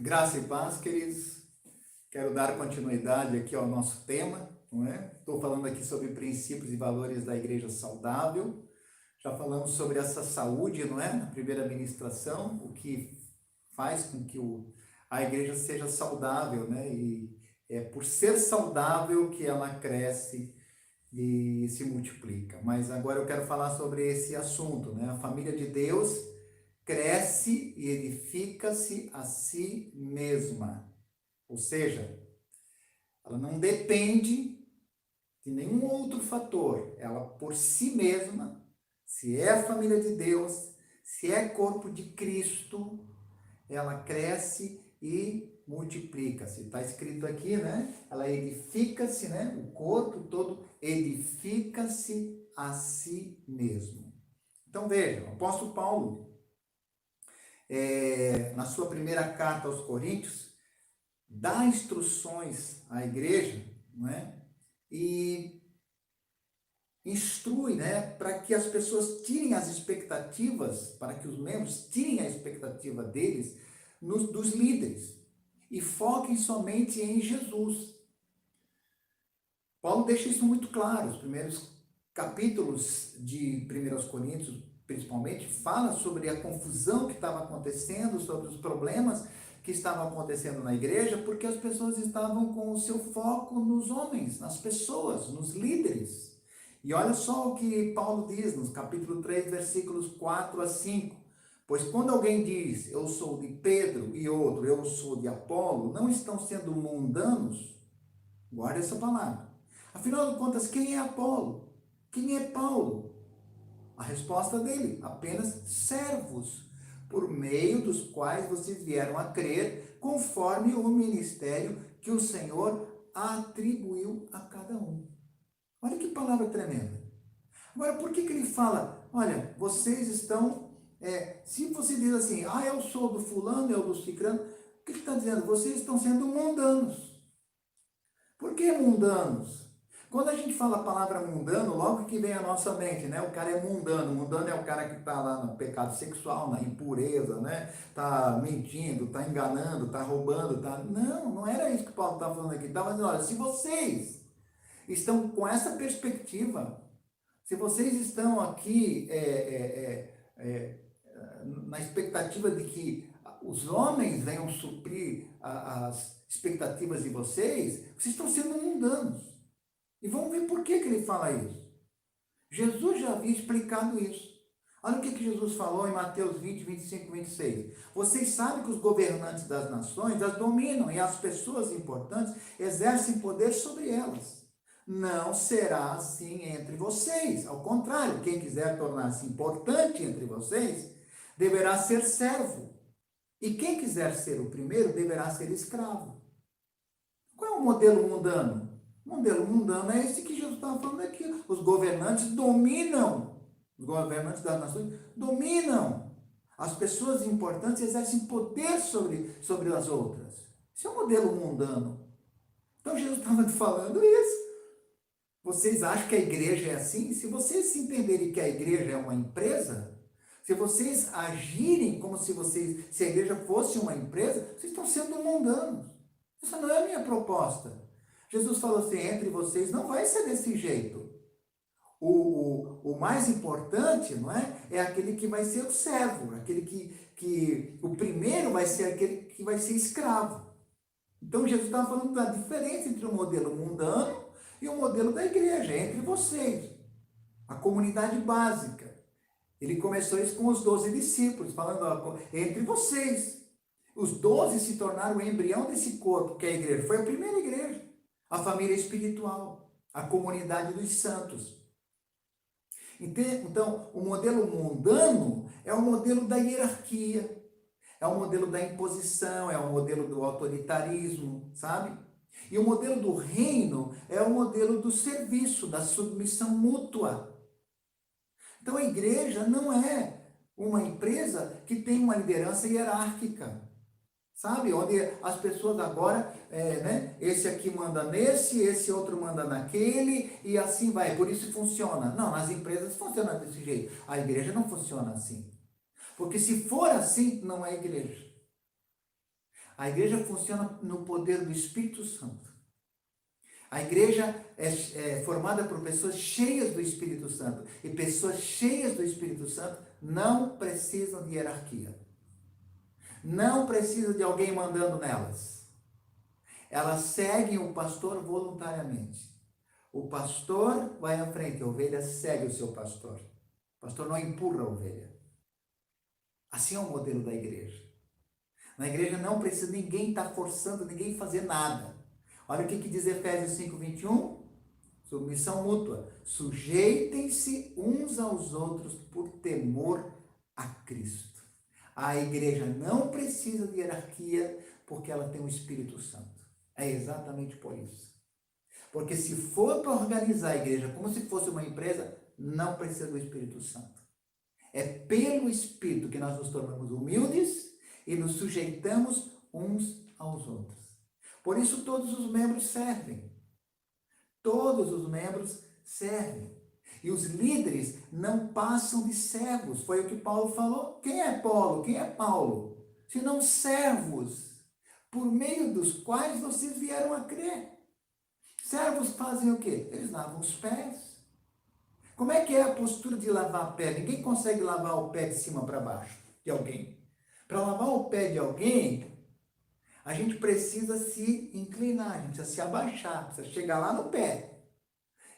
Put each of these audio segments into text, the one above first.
Graça e paz, queridos. Quero dar continuidade aqui ao nosso tema, não é? Estou falando aqui sobre princípios e valores da igreja saudável. Já falamos sobre essa saúde, não é? Na primeira ministração, o que faz com que a igreja seja saudável, né? E é por ser saudável que ela cresce e se multiplica. Mas agora eu quero falar sobre esse assunto, né? A família de Deus cresce e edifica-se a si mesma. Ou seja, ela não depende de nenhum outro fator. Ela por si mesma, se é a família de Deus, se é corpo de Cristo, ela cresce e multiplica-se. Está escrito aqui, né? Ela edifica-se, né? O corpo todo edifica-se a si mesmo. Então veja, o apóstolo Paulo, na sua primeira carta aos Coríntios, dá instruções à igreja, não é? E instrui, né, para que as pessoas tirem as expectativas, para que os membros tirem a expectativa deles dos líderes e foquem somente em Jesus. Paulo deixa isso muito claro. Os primeiros capítulos de 1 Coríntios, principalmente, fala sobre a confusão que estava acontecendo, sobre os problemas que estavam acontecendo na igreja, porque as pessoas estavam com o seu foco nos homens, nas pessoas, nos líderes. E olha só o que Paulo diz no capítulo 3, versículos 4 a 5. Pois quando alguém diz, eu sou de Pedro, e outro, eu sou de Apolo, não estão sendo mundanos? Guarda essa palavra. Afinal de contas, quem é Apolo? Quem é Paulo? A resposta dele, apenas servos, por meio dos quais vocês vieram a crer, conforme o ministério que o Senhor atribuiu a cada um. Olha que palavra tremenda. Agora, por que ele fala, olha, vocês estão, se você diz assim, eu sou do fulano, eu do cicrano, o que ele está dizendo? Vocês estão sendo mundanos. Por que mundanos? Quando a gente fala a palavra mundano, logo que vem à nossa mente, né? O cara é mundano. Mundano é o cara que está lá no pecado sexual, na impureza, né? Está mentindo, está enganando, está roubando, tá... Não era isso que Paulo estava falando aqui. Ele estava dizendo, olha, se vocês estão com essa perspectiva, se vocês estão aqui na expectativa de que os homens venham suprir as expectativas de vocês estão sendo mundanos. E vamos ver por que ele fala isso. Jesus já havia explicado isso. Olha o que Jesus falou em Mateus 20, 25, 26. Vocês sabem que os governantes das nações as dominam e as pessoas importantes exercem poder sobre elas. Não será assim entre vocês. Ao contrário, quem quiser tornar-se importante entre vocês deverá ser servo. E quem quiser ser o primeiro deverá ser escravo. Qual é o modelo mundano? O modelo mundano é esse que Jesus estava falando aqui. Os governantes dominam. Os governantes das nações dominam. As pessoas importantes exercem poder sobre as outras. Esse é o modelo mundano. Então Jesus estava falando isso. Vocês acham que a igreja é assim? Se vocês se entenderem que a igreja é uma empresa, se vocês agirem como se a igreja fosse uma empresa, vocês estão sendo mundanos. Essa não é a minha proposta. Jesus falou assim, entre vocês não vai ser desse jeito. O mais importante, não é? É aquele que vai ser o servo, aquele que o primeiro vai ser aquele que vai ser escravo. Então Jesus estava falando da diferença entre o modelo mundano e o modelo da igreja, entre vocês. A comunidade básica. Ele começou isso com os 12 discípulos, falando entre vocês. Os 12 se tornaram o embrião desse corpo, que é a igreja. Foi a primeira igreja. A família espiritual. A comunidade dos santos. Então, o modelo mundano é o modelo da hierarquia. É o modelo da imposição, é o modelo do autoritarismo, sabe? E o modelo do reino é o modelo do serviço, da submissão mútua. Então, a igreja não é uma empresa que tem uma liderança hierárquica. Sabe? Onde as pessoas agora, esse aqui manda nesse, esse outro manda naquele, e assim vai. Por isso funciona. Não, nas empresas funciona desse jeito. A igreja não funciona assim. Porque se for assim, não é igreja. A igreja funciona no poder do Espírito Santo. A igreja é formada por pessoas cheias do Espírito Santo. E pessoas cheias do Espírito Santo não precisam de hierarquia. Não precisam de alguém mandando nelas. Elas seguem o pastor voluntariamente. O pastor vai à frente, a ovelha segue o seu pastor. O pastor não empurra a ovelha. Assim é o modelo da igreja. Na igreja não precisa ninguém estar forçando, ninguém fazer nada. Olha o que diz Efésios 5:21. Submissão mútua. Sujeitem-se uns aos outros por temor a Cristo. A igreja não precisa de hierarquia porque ela tem o Espírito Santo. É exatamente por isso. Porque se for para organizar a igreja como se fosse uma empresa, não precisa do Espírito Santo. É pelo Espírito que nós nos tornamos humildes e nos sujeitamos uns aos outros. Por isso todos os membros servem. Todos os membros servem. E os líderes não passam de servos. Foi o que Paulo falou. Quem é Paulo? Quem é Paulo? Senão servos, por meio dos quais vocês vieram a crer. Servos fazem o quê? Eles lavam os pés. Como é que é a postura de lavar o pé? Ninguém consegue lavar o pé de cima para baixo de alguém. Para lavar o pé de alguém, a gente precisa se inclinar, a gente precisa se abaixar, precisa chegar lá no pé.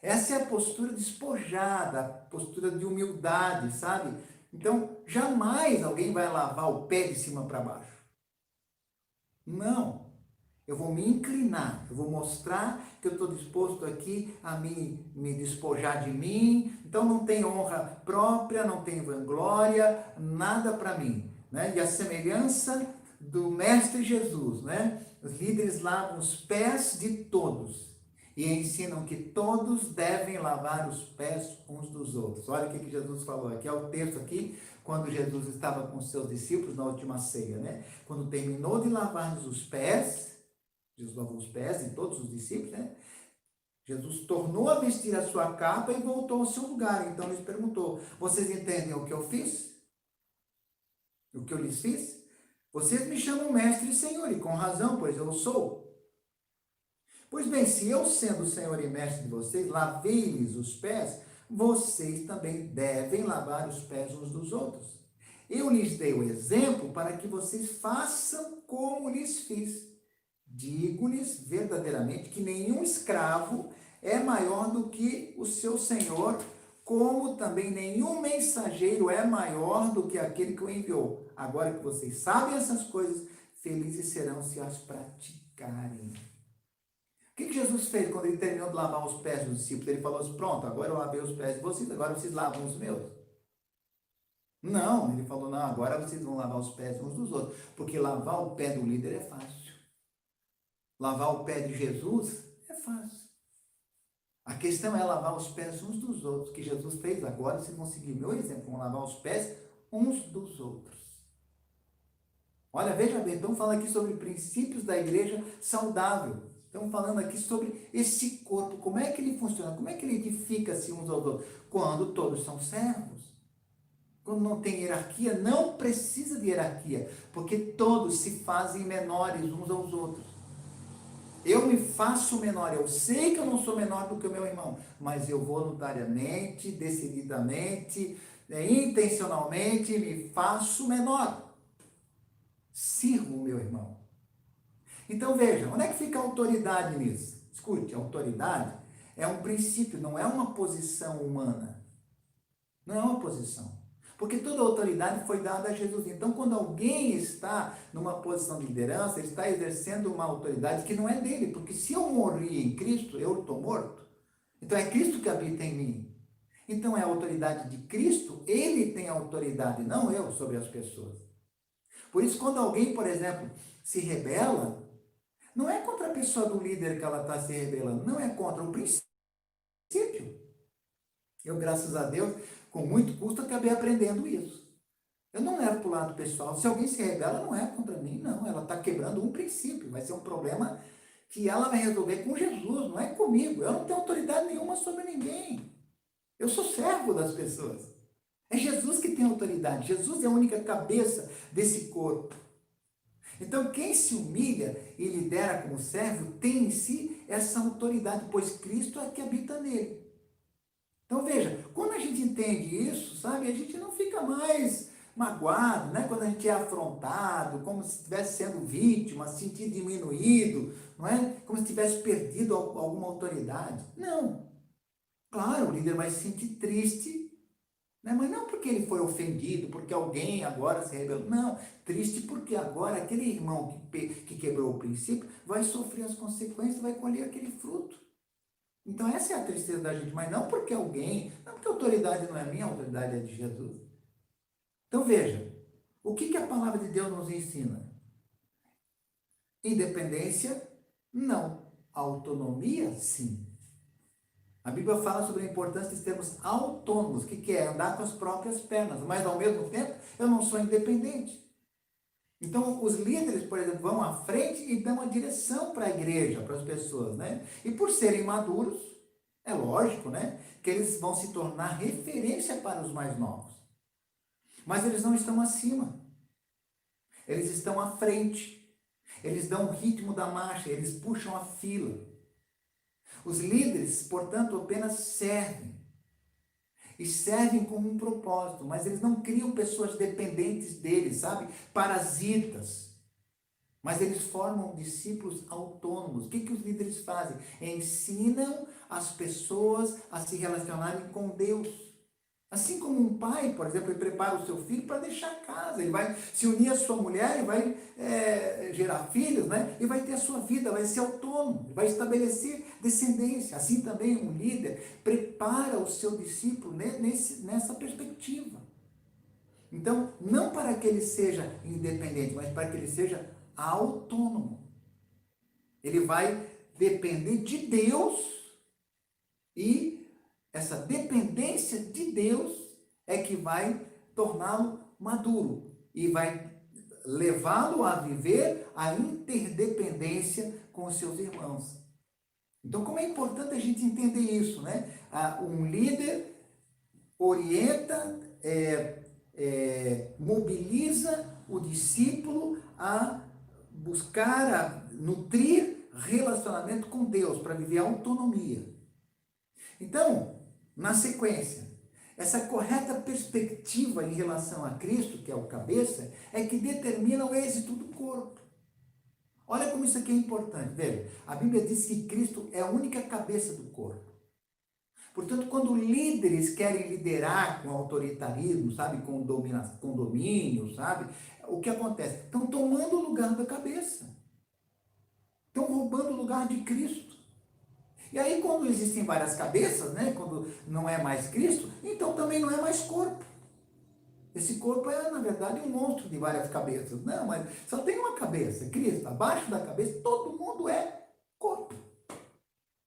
Essa é a postura despojada, a postura de humildade, sabe? Então, jamais alguém vai lavar o pé de cima para baixo. Não. Eu vou me inclinar, eu vou mostrar que eu estou disposto aqui a me despojar de mim. Então não tem honra própria, não tem vanglória, nada para mim. Né? E a semelhança do Mestre Jesus, né? Os líderes lavam os pés de todos e ensinam que todos devem lavar os pés uns dos outros. Olha o que Jesus falou aqui, é o texto aqui, quando Jesus estava com os seus discípulos na última ceia, né? Quando terminou de lavar-lhes os pés, Jesus lavou os pés de todos os discípulos, né? Jesus tornou a vestir a sua capa e voltou ao seu lugar. Então lhes perguntou: vocês entendem o que eu fiz? O que eu lhes fiz? Vocês me chamam mestre e senhor, e com razão, pois eu sou. Pois bem, se eu, sendo senhor e mestre de vocês, lavei-lhes os pés, vocês também devem lavar os pés uns dos outros. Eu lhes dei o exemplo para que vocês façam como lhes fiz. Digo-lhes verdadeiramente que nenhum escravo é maior do que o seu senhor, como também nenhum mensageiro é maior do que aquele que o enviou. Agora que vocês sabem essas coisas, felizes serão se as praticarem. O que Jesus fez quando ele terminou de lavar os pés dos discípulos? Ele falou assim: pronto, agora eu lavei os pés de vocês, agora vocês lavam os meus. Não, ele falou: não, agora vocês vão lavar os pés uns dos outros, porque lavar o pé do líder é fácil. Lavar o pé de Jesus é fácil. A questão é lavar os pés uns dos outros, que Jesus fez. Agora vocês vão seguir meu exemplo, vão lavar os pés uns dos outros. Olha, veja bem, estamos falando aqui sobre princípios da igreja saudável. Estamos falando aqui sobre esse corpo, como é que ele funciona, como é que ele edifica-se uns aos outros. Quando todos são servos. Quando não tem hierarquia, não precisa de hierarquia, porque todos se fazem menores uns aos outros. Eu me faço menor, eu sei que eu não sou menor do que o meu irmão, mas eu voluntariamente, decididamente, intencionalmente me faço menor. Sirvo o meu irmão. Então veja, onde é que fica a autoridade nisso? Escute, a autoridade é um princípio, não é uma posição humana. Não é uma posição. Porque toda a autoridade foi dada a Jesus. Então, quando alguém está numa posição de liderança, ele está exercendo uma autoridade que não é dele. Porque se eu morri em Cristo, eu estou morto. Então, é Cristo que habita em mim. Então, é a autoridade de Cristo, ele tem autoridade, não eu, sobre as pessoas. Por isso, quando alguém, por exemplo, se rebela, não é contra a pessoa do líder que ela está se rebelando, não é contra o princípio. Eu, graças a Deus, com muito custo, acabei aprendendo isso. Eu não levo para o lado pessoal. Se alguém se rebela, não é contra mim, não. Ela está quebrando um princípio. Vai ser um problema que ela vai resolver com Jesus, não é comigo. Eu não tenho autoridade nenhuma sobre ninguém. Eu sou servo das pessoas. É Jesus que tem autoridade. Jesus é a única cabeça desse corpo. Então, quem se humilha e lidera como servo tem em si essa autoridade, pois Cristo é que habita nele. Então, veja, quando a gente entende isso, sabe, a gente não fica mais magoado, né? Quando a gente é afrontado, como se estivesse sendo vítima, se sentir diminuído, não é? Como se tivesse perdido alguma autoridade. Não. Claro, o líder vai se sentir triste, né? Mas não porque ele foi ofendido, porque alguém agora se rebelou. Não, triste porque agora aquele irmão que quebrou o princípio vai sofrer as consequências, vai colher aquele fruto. Então essa é a tristeza da gente, mas não porque alguém, não porque a autoridade não é minha, a autoridade é de Jesus. Então veja, o que a palavra de Deus nos ensina? Independência, não. Autonomia, sim. A Bíblia fala sobre a importância de sermos autônomos, que é andar com as próprias pernas, mas ao mesmo tempo eu não sou independente. Então, os líderes, por exemplo, vão à frente e dão a direção para a igreja, para as pessoas, né? E por serem maduros, é lógico, né? Que eles vão se tornar referência para os mais novos. Mas eles não estão acima. Eles estão à frente. Eles dão o ritmo da marcha, eles puxam a fila. Os líderes, portanto, apenas servem. E servem com um propósito, mas eles não criam pessoas dependentes deles, sabe? Parasitas. Mas eles formam discípulos autônomos. O que os líderes fazem? Ensinam as pessoas a se relacionarem com Deus. Assim como um pai, por exemplo, ele prepara o seu filho para deixar a casa, ele vai se unir à sua mulher, ele vai gerar filhos, né? E vai ter a sua vida, vai ser autônomo, vai estabelecer descendência. Assim também um líder prepara o seu discípulo nessa perspectiva. Então, não para que ele seja independente, mas para que ele seja autônomo. Ele vai depender de Deus e essa dependência de Deus é que vai torná-lo maduro e vai levá-lo a viver a interdependência com os seus irmãos. Então, como é importante a gente entender isso, né? Um líder orienta, mobiliza o discípulo a buscar, a nutrir relacionamento com Deus, para viver a autonomia. Então, na sequência, essa correta perspectiva em relação a Cristo, que é o cabeça, é que determina o êxito do corpo. Olha como isso aqui é importante. Veja, a Bíblia diz que Cristo é a única cabeça do corpo. Portanto, quando líderes querem liderar com autoritarismo, sabe, com domínio, sabe, o que acontece? Estão tomando o lugar da cabeça. Estão roubando o lugar de Cristo. E aí, quando existem várias cabeças, né, quando não é mais Cristo, então também não é mais corpo. Esse corpo é, na verdade, um monstro de várias cabeças. Não, mas só tem uma cabeça, Cristo. Abaixo da cabeça, todo mundo é corpo.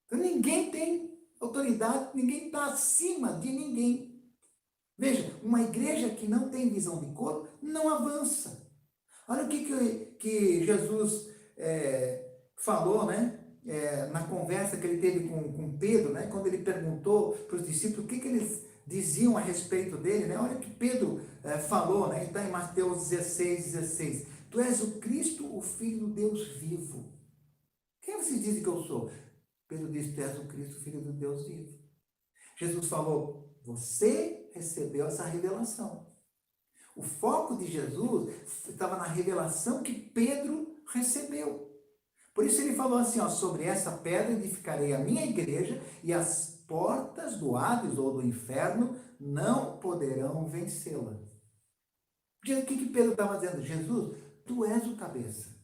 Então, ninguém tem autoridade, ninguém está acima de ninguém. Veja, uma igreja que não tem visão de corpo não avança. Olha o que Jesus falou, né? Na conversa que ele teve com Pedro, né? Quando ele perguntou para os discípulos o que eles diziam a respeito dele, né? Olha o que Pedro falou, né? Está em Mateus 16. Tu és o Cristo, o Filho do Deus vivo. Quem vocês dizem que eu sou? Pedro disse, tu és o Cristo, Filho do Deus vivo. Jesus falou, você recebeu essa revelação. O foco de Jesus estava na revelação que Pedro recebeu. Por isso ele falou assim, ó, sobre essa pedra edificarei a minha igreja e as portas do Hades ou do inferno não poderão vencê-la. O que Pedro estava dizendo? Jesus, tu és o cabeça.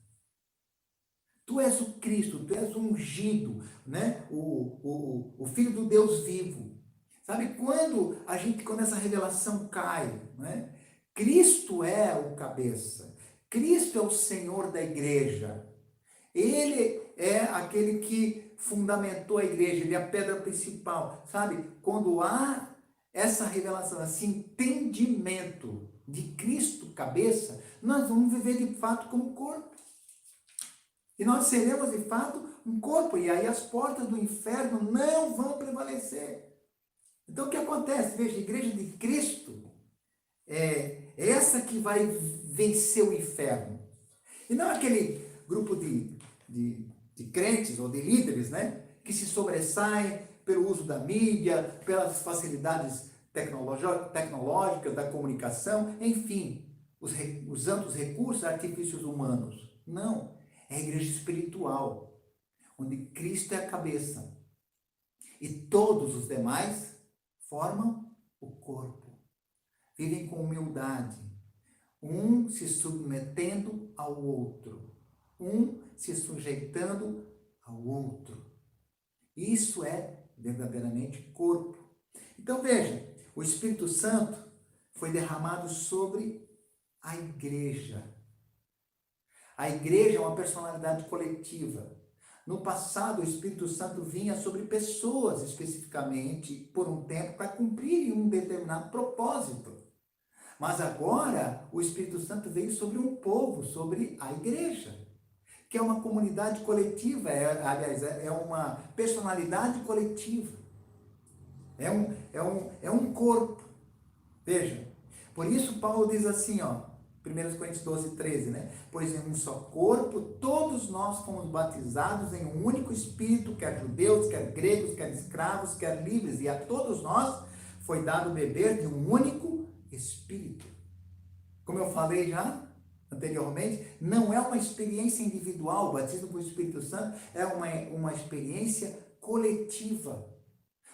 Tu és o Cristo, tu és o ungido, né? O Filho do Deus vivo. Sabe, quando essa revelação cai, né? Cristo é o cabeça. Cristo é o Senhor da igreja. Ele é aquele que fundamentou a igreja, ele é a pedra principal. Sabe, quando há essa revelação, esse entendimento de Cristo, cabeça, nós vamos viver de fato como corpo. E nós seremos de fato um corpo, e aí as portas do inferno não vão prevalecer. Então o que acontece? Veja, a igreja de Cristo é essa que vai vencer o inferno. E não aquele grupo de crentes ou de líderes, né, que se sobressaem pelo uso da mídia, pelas facilidades tecnológicas, da comunicação, enfim, usando os recursos artifícios humanos. Não, é a igreja espiritual, onde Cristo é a cabeça e todos os demais formam o corpo. Vivem com humildade, um se submetendo ao outro, um se sujeitando ao outro. Isso é verdadeiramente corpo. Então veja, o Espírito Santo foi derramado sobre a igreja. A igreja é uma personalidade coletiva. No passado, o Espírito Santo vinha sobre pessoas especificamente, por um tempo, para cumprirem um determinado propósito. Mas agora, o Espírito Santo veio sobre um povo, sobre a igreja, que é uma comunidade coletiva, é uma personalidade coletiva. É um corpo. Veja, por isso Paulo diz assim, ó, 1 Coríntios 12, 13, né? Pois em um só corpo, todos nós fomos batizados em um único Espírito, quer judeus, quer gregos, quer escravos, quer livres, e a todos nós foi dado beber de um único Espírito. Como eu falei já anteriormente, não é uma experiência individual, o batismo com o Espírito Santo é uma experiência coletiva.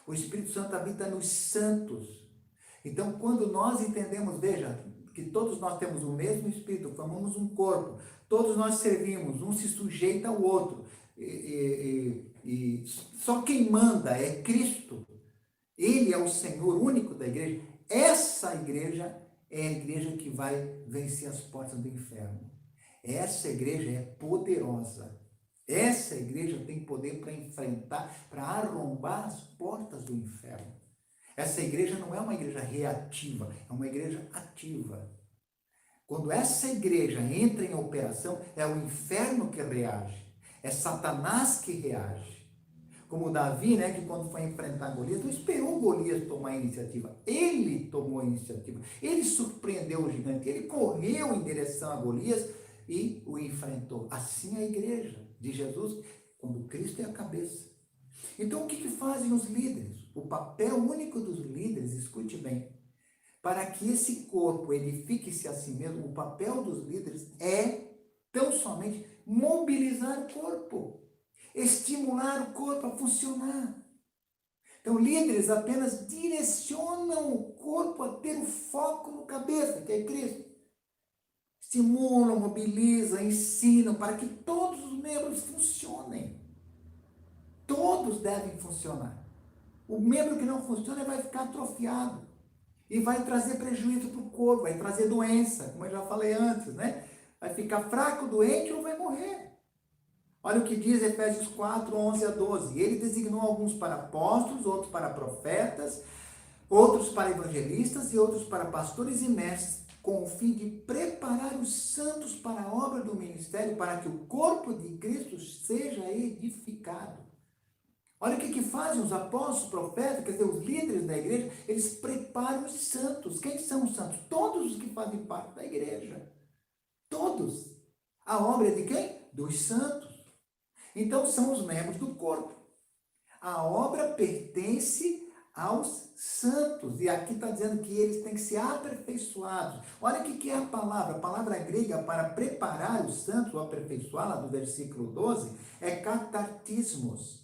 O Espírito Santo habita nos santos. Então, quando nós entendemos, veja, que todos nós temos o mesmo Espírito, formamos um corpo, todos nós servimos, um se sujeita ao outro, e só quem manda é Cristo. Ele é o Senhor único da igreja. Essa igreja é a igreja que vai vencer as portas do inferno. Essa igreja é poderosa. Essa igreja tem poder para enfrentar, para arrombar as portas do inferno. Essa igreja não é uma igreja reativa, é uma igreja ativa. Quando essa igreja entra em operação, é o inferno que reage, é Satanás que reage. Como Davi, né, que quando foi enfrentar Golias, não esperou Golias tomar a iniciativa, ele tomou a iniciativa, ele surpreendeu o gigante, ele correu em direção a Golias e o enfrentou. Assim é a igreja de Jesus, quando Cristo é a cabeça. Então, o que fazem os líderes? O papel único dos líderes, escute bem, para que esse corpo edifique-se a si mesmo, o papel dos líderes é tão somente mobilizar o corpo, estimular o corpo a funcionar. Então, líderes apenas direcionam o corpo a ter o foco no cabeça, que é Cristo. Estimulam, mobilizam, ensinam para que todos os membros funcionem. Todos devem funcionar. O membro que não funciona vai ficar atrofiado e vai trazer prejuízo para o corpo, vai trazer doença, como eu já falei antes, né? Vai ficar fraco, doente ou vai morrer. Olha o que diz Efésios 4, 11 a 12. Ele designou alguns para apóstolos, outros para profetas, outros para evangelistas e outros para pastores e mestres, com o fim de preparar os santos para a obra do ministério, para que o corpo de Cristo seja edificado. Olha o que fazem os apóstolos, os profetas, quer dizer, os líderes da igreja, eles preparam os santos. Quem são os santos? Todos os que fazem parte da igreja. Todos. A obra é de quem? Dos santos. Então, são os membros do corpo. A obra pertence aos santos. E aqui está dizendo que eles têm que ser aperfeiçoados. Olha o que é a palavra grega para preparar os santos, ou aperfeiçoar, lá do versículo 12, é katartismos,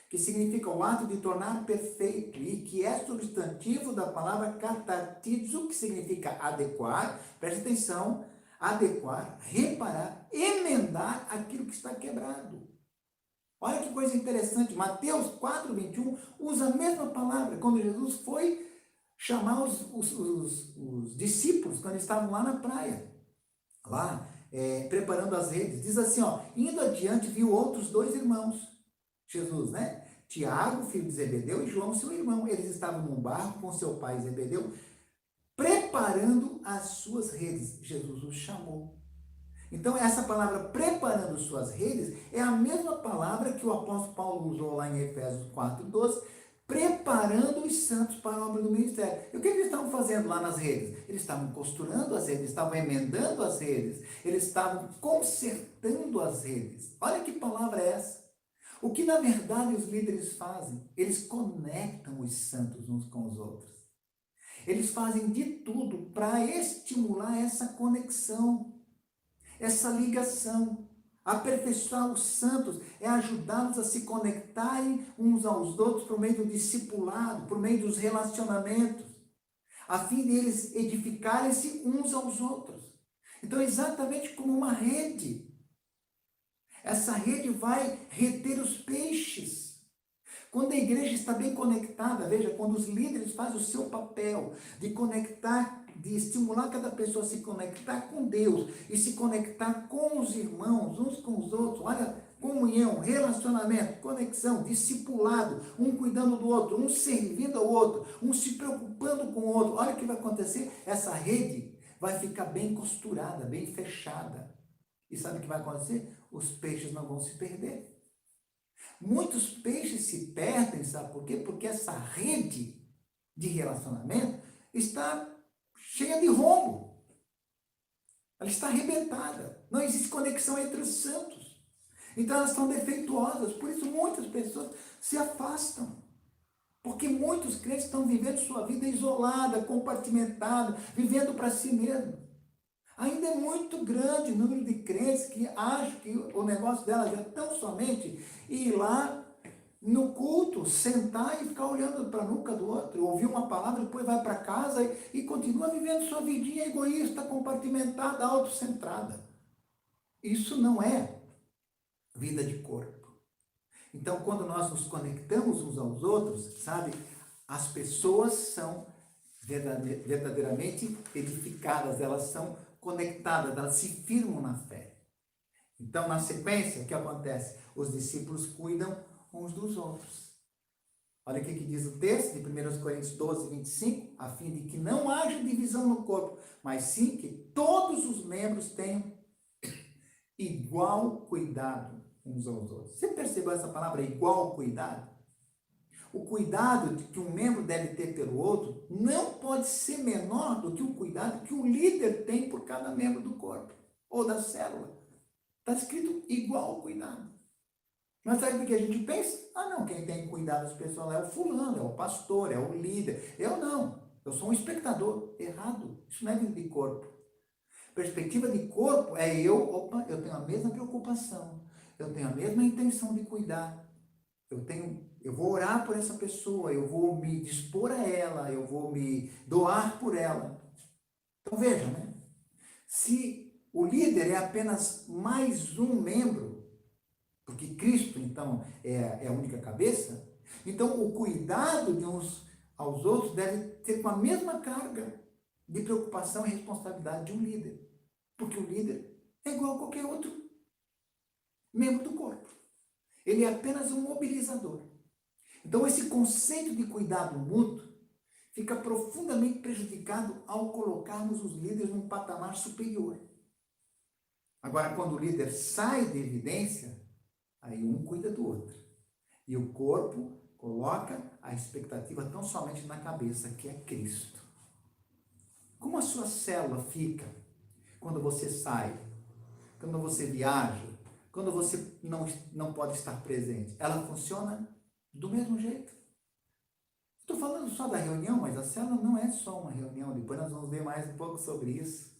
que significa o ato de tornar perfeito, e que é substantivo da palavra katartizo, que significa adequar, preste atenção, adequar, reparar, emendar aquilo que está quebrado. Olha que coisa interessante, Mateus 4, 21 usa a mesma palavra, quando Jesus foi chamar os discípulos, quando eles estavam lá na praia, lá, preparando as redes, diz assim, ó, indo adiante viu outros dois irmãos, Jesus, né? Tiago, filho de Zebedeu, e João, seu irmão. Eles estavam num barco com seu pai Zebedeu, preparando as suas redes. Jesus os chamou. Então, essa palavra preparando suas redes é a mesma palavra que o apóstolo Paulo usou lá em Efésios 4, 12, preparando os santos para a obra do ministério. E o que eles estavam fazendo lá nas redes? Eles estavam costurando as redes, eles estavam emendando as redes, eles estavam consertando as redes. Olha que palavra é essa. O que na verdade os líderes fazem? Eles conectam os santos uns com os outros. Eles fazem de tudo para estimular essa conexão, essa ligação. Aperfeiçoar os santos é ajudá-los a se conectarem uns aos outros por meio do discipulado, por meio dos relacionamentos, a fim de eles edificarem-se uns aos outros. Então, exatamente como uma rede. Essa rede vai reter os peixes. Quando a igreja está bem conectada, veja, quando os líderes fazem o seu papel de conectar, de estimular cada pessoa a se conectar com Deus e se conectar com os irmãos, uns com os outros, olha, comunhão, relacionamento, conexão, discipulado, um cuidando do outro, um servindo ao outro, um se preocupando com o outro, olha o que vai acontecer, essa rede vai ficar bem costurada, bem fechada. E sabe o que vai acontecer? Os peixes não vão se perder. Muitos peixes se perdem, sabe por quê? Porque essa rede de relacionamento está cheia de rombo. Ela está arrebentada. Não existe conexão entre os santos. Então elas estão defeituosas. Por isso muitas pessoas se afastam. Porque muitos crentes estão vivendo sua vida isolada, compartimentada, vivendo para si mesmo. Ainda é muito grande o número de crentes que acham que o negócio delas é tão somente ir lá no culto, sentar e ficar olhando para a nuca do outro, ouvir uma palavra, depois vai para casa e continua vivendo sua vidinha egoísta, compartimentada, autocentrada. Isso não é vida de corpo. Então, quando nós nos conectamos uns aos outros, sabe, as pessoas são verdadeiramente edificadas, elas são conectadas, elas se firmam na fé. Então, na sequência, o que acontece? Os discípulos cuidam uns dos outros. Olha o que diz o texto de 1 Coríntios 12, 25, a fim de que não haja divisão no corpo, mas sim que todos os membros tenham igual cuidado uns aos outros. Você percebeu essa palavra, igual cuidado? O cuidado que um membro deve ter pelo outro não pode ser menor do que o cuidado que o líder tem por cada membro do corpo ou da célula. Está escrito igual cuidado. Mas sabe o que a gente pensa? Ah, não, quem tem cuidado das pessoas é o fulano, é o pastor, é o líder. Eu não, eu sou um espectador. Errado, isso não é vida de corpo. Perspectiva de corpo é eu tenho a mesma preocupação, eu tenho a mesma intenção de cuidar. Eu vou orar por essa pessoa, eu vou me dispor a ela, eu vou me doar por ela. Então veja, né? Se o líder é apenas mais um membro, porque Cristo, então, é a única cabeça, então o cuidado de uns aos outros deve ter com a mesma carga de preocupação e responsabilidade de um líder. Porque o líder é igual a qualquer outro membro do corpo. Ele é apenas um mobilizador. Então, esse conceito de cuidado mútuo fica profundamente prejudicado ao colocarmos os líderes num patamar superior. Agora, quando o líder sai de evidência, aí um cuida do outro. E o corpo coloca a expectativa tão somente na cabeça, que é Cristo. Como a sua célula fica quando você sai, quando você viaja, quando você não pode estar presente? Ela funciona do mesmo jeito. Estou falando só da reunião, mas a célula não é só uma reunião. Depois nós vamos ver mais um pouco sobre isso.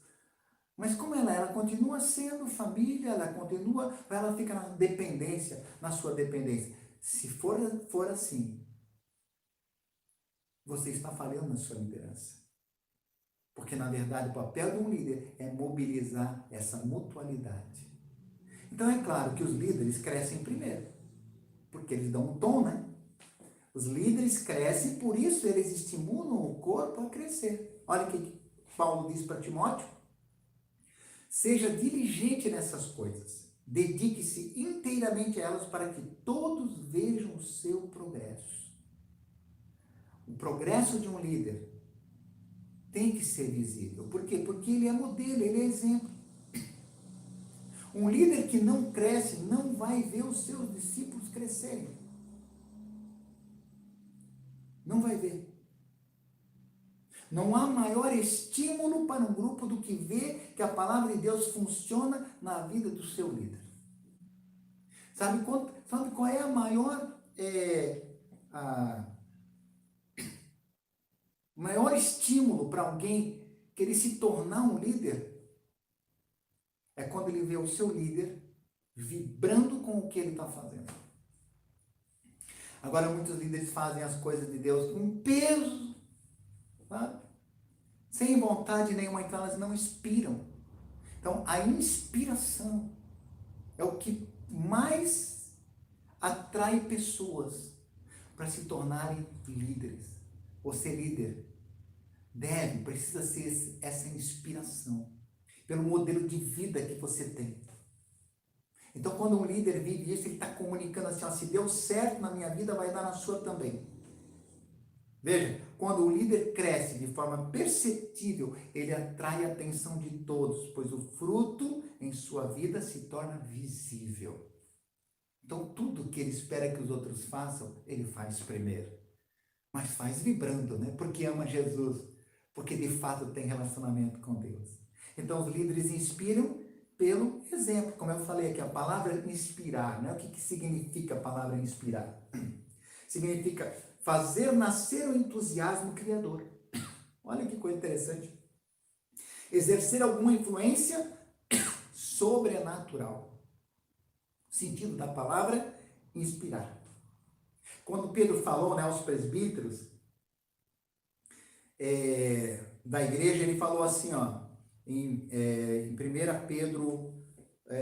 Mas como ela continua sendo família, ela fica na dependência, na sua dependência. Se for assim, você está falhando na sua liderança. Porque, na verdade, o papel de um líder é mobilizar essa mutualidade. Então, é claro que os líderes crescem primeiro, porque eles dão um tom, né? Os líderes crescem, por isso eles estimulam o corpo a crescer. Olha o que Paulo diz para Timóteo. Seja diligente nessas coisas. Dedique-se inteiramente a elas para que todos vejam o seu progresso. O progresso de um líder tem que ser visível. Por quê? Porque ele é modelo, ele é exemplo. Um líder que não cresce não vai ver os seus discípulos crescerem. Não vai ver. Não há maior estímulo para um grupo do que ver que a palavra de Deus funciona na vida do seu líder. Sabe qual é a maior, maior estímulo para alguém querer se tornar um líder? É quando ele vê o seu líder vibrando com o que ele está fazendo. Agora, muitos líderes fazem as coisas de Deus com peso, sabe? Sem vontade nenhuma, então elas não inspiram. Então, a inspiração é o que mais atrai pessoas para se tornarem líderes. Você líder precisa ser essa inspiração, pelo modelo de vida que você tem. Então, quando um líder vive isso, ele está comunicando assim, ó, se deu certo na minha vida, vai dar na sua também. Veja, quando o líder cresce de forma perceptível, ele atrai a atenção de todos, pois o fruto em sua vida se torna visível. Então, tudo que ele espera que os outros façam, ele faz primeiro. Mas faz vibrando, né? Porque ama Jesus, porque de fato tem relacionamento com Deus. Então, os líderes inspiram pelo exemplo. Como eu falei aqui, a palavra inspirar, né? O que significa a palavra inspirar? Significa fazer nascer o entusiasmo criador. Olha que coisa interessante. Exercer alguma influência sobrenatural. O sentido da palavra, inspirar. Quando Pedro falou, né, aos presbíteros da igreja, ele falou assim, ó, em 1 Pedro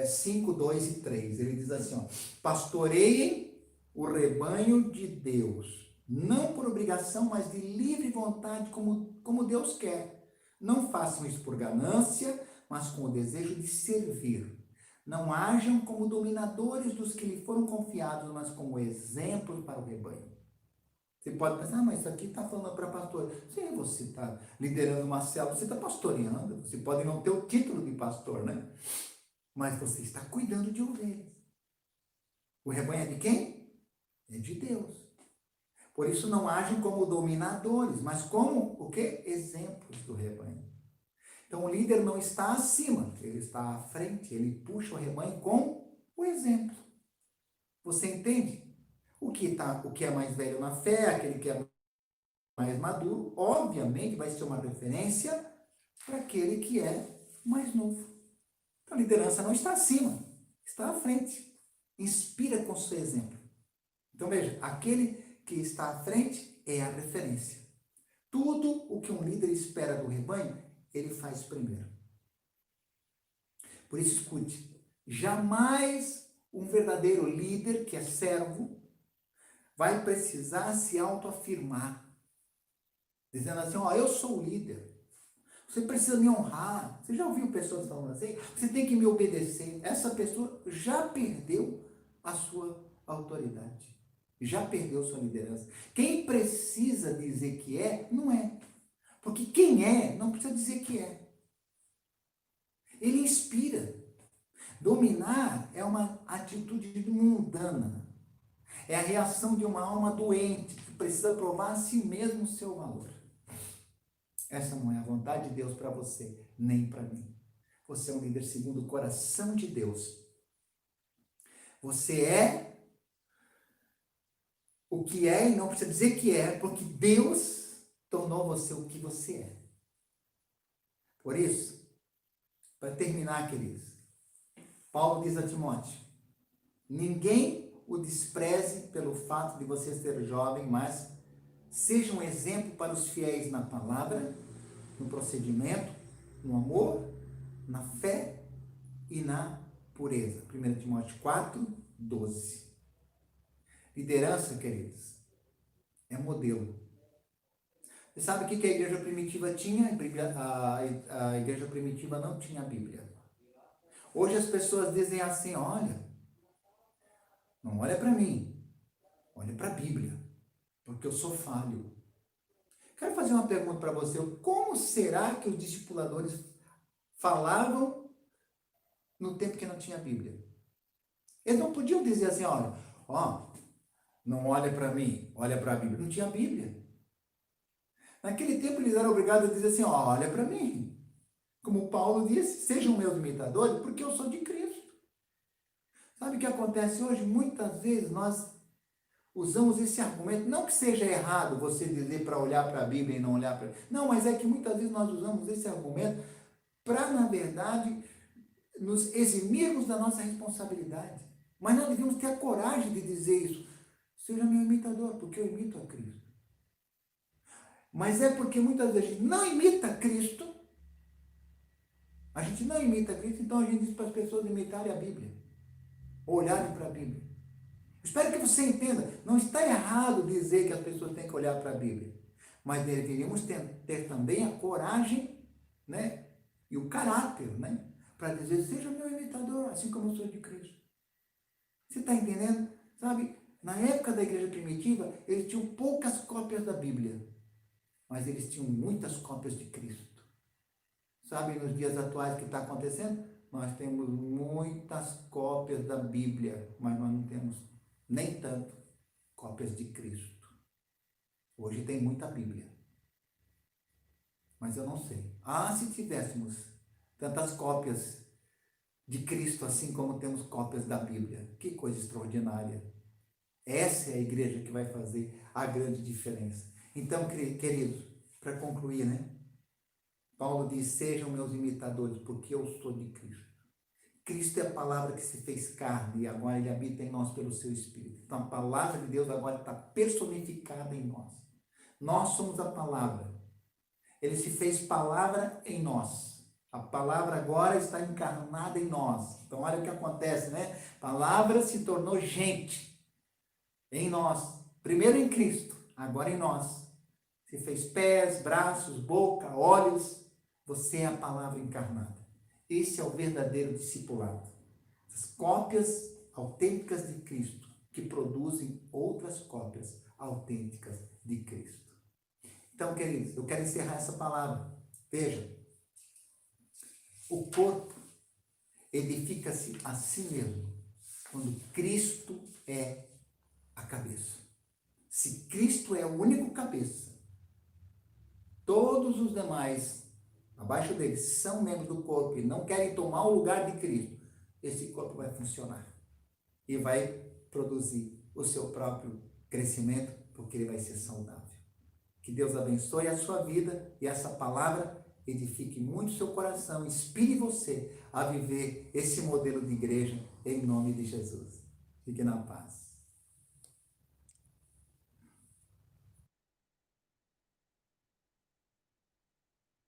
5, 2 e 3. Ele diz assim, ó, pastoreiem o rebanho de Deus, não por obrigação, mas de livre vontade, como Deus quer. Não façam isso por ganância, mas com o desejo de servir. Não hajam como dominadores dos que lhe foram confiados, mas como exemplo para o rebanho. Você pode pensar, mas isso aqui está falando para pastor. Sim, você está liderando uma célula, você está pastoreando. Você pode não ter o título de pastor, né? Mas você está cuidando de ovelhas. O rebanho é de quem? É de Deus. Por isso não agem como dominadores, mas como o quê? Exemplos do rebanho. Então o líder não está acima, ele está à frente, ele puxa o rebanho com o exemplo. Você entende? O que é mais velho na fé, aquele que é mais maduro, obviamente vai ser uma referência para aquele que é mais novo. Então a liderança não está acima, está à frente. Inspira com seu exemplo. Então veja, aquele que está à frente é a referência. Tudo o que um líder espera do rebanho, ele faz primeiro. Por isso, escute, jamais um verdadeiro líder, que é servo, vai precisar se autoafirmar, dizendo assim, ó, eu sou o líder, você precisa me honrar. Você já ouviu pessoas falando assim? Você tem que me obedecer. Essa pessoa já perdeu a sua autoridade, já perdeu sua liderança. Quem precisa dizer que é, não é. Porque quem é, não precisa dizer que é. Ele inspira. Dominar é uma atitude mundana. É a reação de uma alma doente que precisa provar a si mesmo o seu valor. Essa não é a vontade de Deus para você, nem para mim. Você é um líder segundo o coração de Deus. Você é o que é e não precisa dizer que é, porque Deus tornou você o que você é. Por isso, para terminar, queridos, Paulo diz a Timóteo, ninguém o despreze pelo fato de você ser jovem, mas seja um exemplo para os fiéis na palavra, no procedimento, no amor, na fé e na pureza. 1 Timóteo 4, 12. Liderança, queridos, é modelo. Você sabe o que a igreja primitiva tinha? A igreja primitiva não tinha a Bíblia. Hoje as pessoas dizem assim, olha, não olha para mim, olha para a Bíblia, porque eu sou falho. Quero fazer uma pergunta para você, como será que os discipuladores falavam no tempo que não tinha Bíblia? Eles não podiam dizer assim, olha, ó, não olha para mim, olha para a Bíblia. Não tinha Bíblia. Naquele tempo eles eram obrigados a dizer assim, ó, olha para mim. Como Paulo disse, sejam meus imitadores, porque eu sou de Cristo. Sabe o que acontece hoje? Muitas vezes nós usamos esse argumento, não que seja errado você dizer para olhar para a Bíblia e não olhar para... Não, mas é que muitas vezes nós usamos esse argumento para, na verdade, nos eximirmos da nossa responsabilidade. Mas nós devemos ter a coragem de dizer isso. Seja meu imitador, porque eu imito a Cristo. Mas é porque muitas vezes a gente não imita Cristo, então a gente diz para as pessoas imitarem a Bíblia, ou olharem para a Bíblia. Espero que você entenda, não está errado dizer que as pessoas têm que olhar para a Bíblia, mas deveríamos ter também a coragem, né, e o caráter, né, para dizer, seja meu imitador, assim como eu sou de Cristo. Você está entendendo? Sabe, na época da igreja primitiva, eles tinham poucas cópias da Bíblia, mas eles tinham muitas cópias de Cristo. Sabe, nos dias atuais o que está acontecendo? Nós temos muitas cópias da Bíblia, mas nós não temos nem tanto cópias de Cristo. Hoje tem muita Bíblia, mas eu não sei. Ah, se tivéssemos tantas cópias de Cristo, assim como temos cópias da Bíblia, que coisa extraordinária. Essa é a igreja que vai fazer a grande diferença. Então, queridos, para concluir, né? Paulo diz, sejam meus imitadores, porque eu sou de Cristo. Cristo é a palavra que se fez carne e agora ele habita em nós pelo seu Espírito. Então a palavra de Deus agora está personificada em nós. Nós somos a palavra. Ele se fez palavra em nós. A palavra agora está encarnada em nós. Então olha o que acontece, né? A palavra se tornou gente em nós. Primeiro em Cristo, agora em nós. Se fez pés, braços, boca, olhos. Você é a palavra encarnada. Esse é o verdadeiro discipulado. As cópias autênticas de Cristo que produzem outras cópias autênticas de Cristo. Então, queridos, eu quero encerrar essa palavra. Veja, o corpo edifica-se a si mesmo quando Cristo é a cabeça. Se Cristo é o único cabeça, todos os demais abaixo deles são membros do corpo e não querem tomar o lugar de Cristo, esse corpo vai funcionar e vai produzir o seu próprio crescimento, porque ele vai ser saudável. Que Deus abençoe a sua vida e essa palavra edifique muito o seu coração, inspire você a viver esse modelo de igreja em nome de Jesus. Fique na paz.